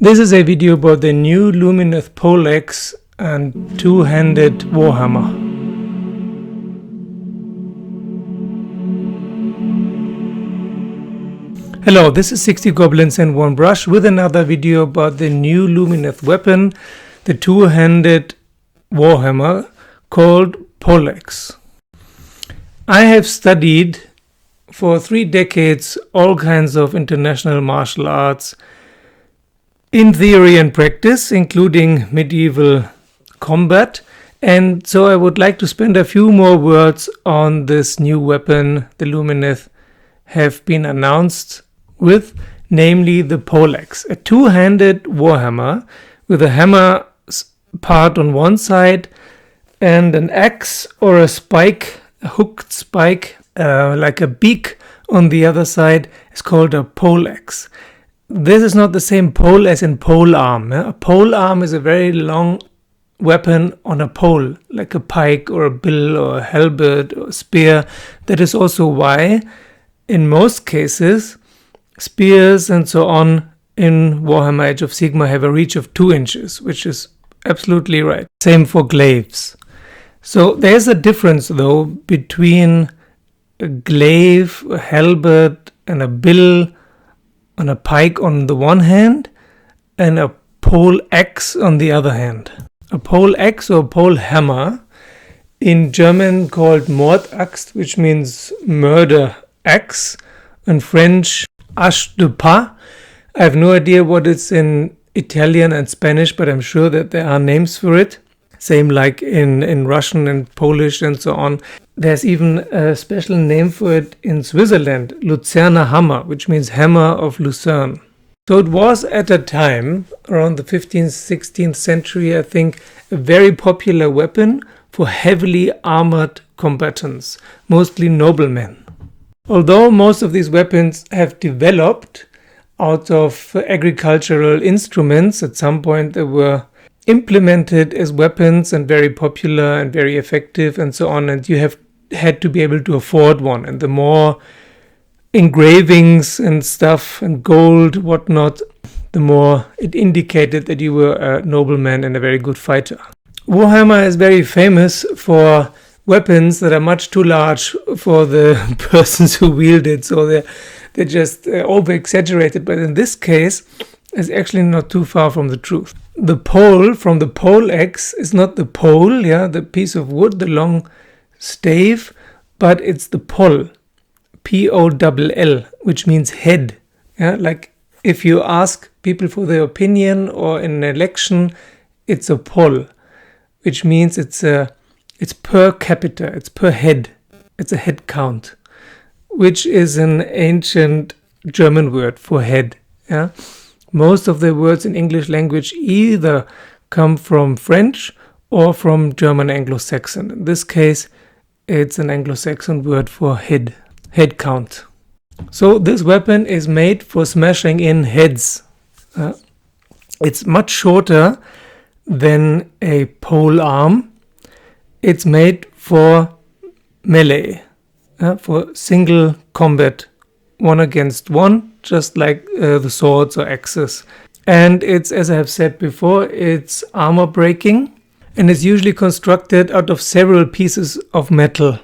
This is a video about the new Lumineth Pollaxe and two-handed warhammer. Hello, this is 60 Goblins and one brush with another video about the new Lumineth weapon, the two-handed warhammer called Pollaxe. I have studied for 3 decades all kinds of international martial arts in theory and practice, including medieval combat, and so I would like to spend a few more words on this new weapon the Lumineth have been announced with, namely the Pollaxe, a two-handed warhammer with a hammer part on one side and an axe or a spike, a hooked spike, like a beak on the other side, is called a poleaxe. This is not the same pole as in pole arm. A pole arm is a very long weapon on a pole, like a pike or a bill or a halberd or a spear. That is also why, in most cases, spears and so on in Warhammer Age of Sigmar have a reach of 2 inches, which is absolutely right. Same for glaives. So there's a difference, though, between a glaive, a halberd, and a bill on a pike on the one hand, and a pole axe on the other hand. A pole axe or pole hammer, in German called Mordaxt, which means murder axe, in French hache de pas. I have no idea what it's in Italian and Spanish, but I'm sure that there are names for it. Same like in Russian and Polish and so on. There's even a special name for it in Switzerland, Luzerner Hammer, which means hammer of Lucerne. So it was at a time, around the 15th, 16th century, I think, a very popular weapon for heavily armored combatants, mostly noblemen. Although most of these weapons have developed out of agricultural instruments, at some point they were implemented as weapons and very popular and very effective and so on, and you have had to be able to afford one, and the more engravings and stuff and gold, whatnot, the more it indicated that you were a nobleman and a very good fighter. Warhammer is very famous for weapons that are much too large for the persons who wield it, so they're just over-exaggerated, but in this case it's actually not too far from the truth. The pole from the poleaxe is not the pole, the piece of wood, the long stave, but it's the poll, P-O-L-L, which means head. Like if you ask people for their opinion or in an election, it's a poll, which means it's per capita, it's per head, it's a head count, which is an ancient German word for head. Most of the words in English language either come from French or from German Anglo-Saxon. In this case, it's an Anglo-Saxon word for head count. So this weapon is made for smashing in heads. It's much shorter than a pole arm. It's made for melee, for single combat, one against one, just like the swords or axes. And it's, as I have said before, it's armor breaking, and it's usually constructed out of several pieces of metal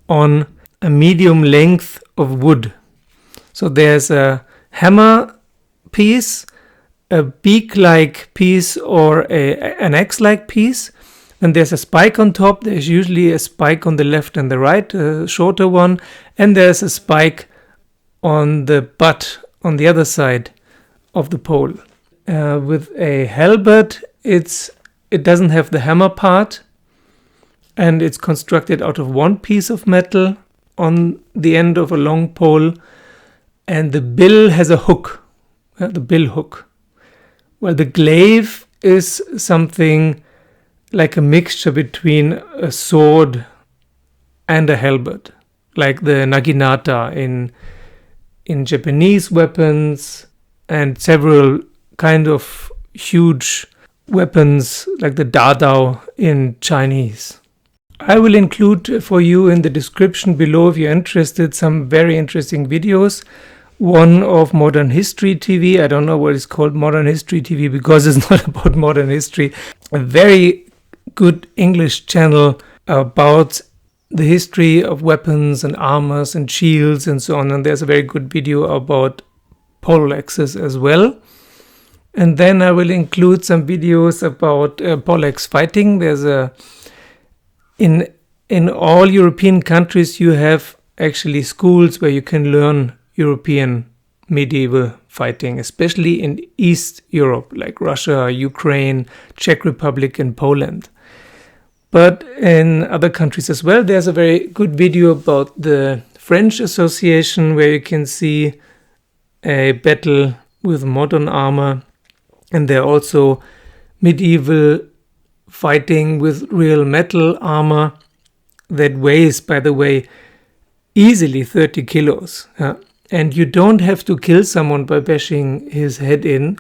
on a medium length of wood. So there's a hammer piece, a beak-like piece, or an axe-like piece. Then there's a spike on top. There's usually a spike on the left and the right, a shorter one. And there's a spike on the butt on the other side of the pole. With a halberd, it doesn't have the hammer part, and it's constructed out of one piece of metal on the end of a long pole, and the bill has a hook, the bill hook. Well, the glaive is something like a mixture between a sword and a halberd, like the naginata in Japanese weapons, and several kind of huge weapons like the dadao in Chinese. I will include for you in the description below, if you're interested, some very interesting videos one of Modern History TV. I don't know what it's called Modern History TV because it's not about modern history. A very good English channel about the history of weapons and armors and shields and so on. And there's a very good video about poleaxes as well. And then I will include some videos about poleaxe fighting. There's in all European countries you have actually schools where you can learn European medieval fighting, especially in East Europe, like Russia, Ukraine, Czech Republic, and Poland. But in other countries as well, there's a very good video about the French Association where you can see a battle with modern armor. And there are also medieval fighting with real metal armor that weighs, by the way, easily 30 kilos. And you don't have to kill someone by bashing his head in.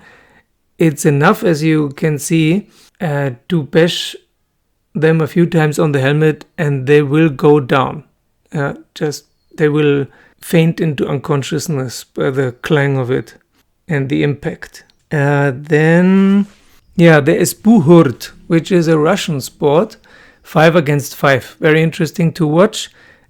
It's enough, as you can see, to bash them a few times on the helmet and they will go down. They will faint into unconsciousness by the clang of it and the impact. Then there is Buhurt, which is a Russian sport, 5 against 5. Very interesting to watch.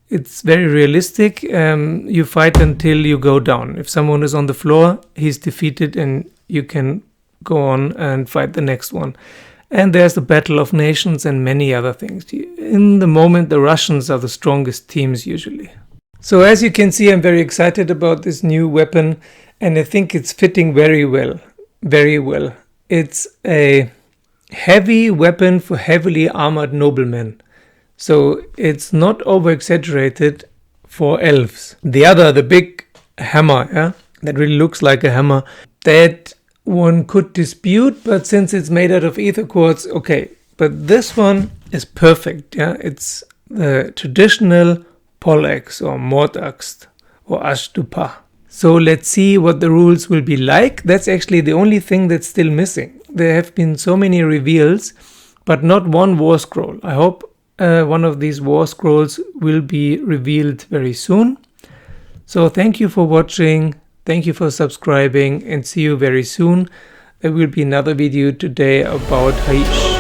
It's very realistic. You fight until you go down. If someone is on the floor, he's defeated and you can go on and fight the next one. And there's the Battle of Nations and many other things. In the moment, the Russians are the strongest teams usually. So as you can see, I'm very excited about this new weapon and I think it's fitting very well. Very well. It's a heavy weapon for heavily armored noblemen. So it's not over-exaggerated for elves. The big hammer, that really looks like a hammer, that one could dispute, but since it's made out of ether quartz, okay. But this one is perfect, It's the traditional poleaxe or mordaxe or ashtupa. So let's see what the rules will be like. That's actually the only thing that's still missing. There have been so many reveals, but not one war scroll. I hope one of these war scrolls will be revealed very soon. So thank you for watching. Thank you for subscribing and see you very soon. There will be another video today about Hache.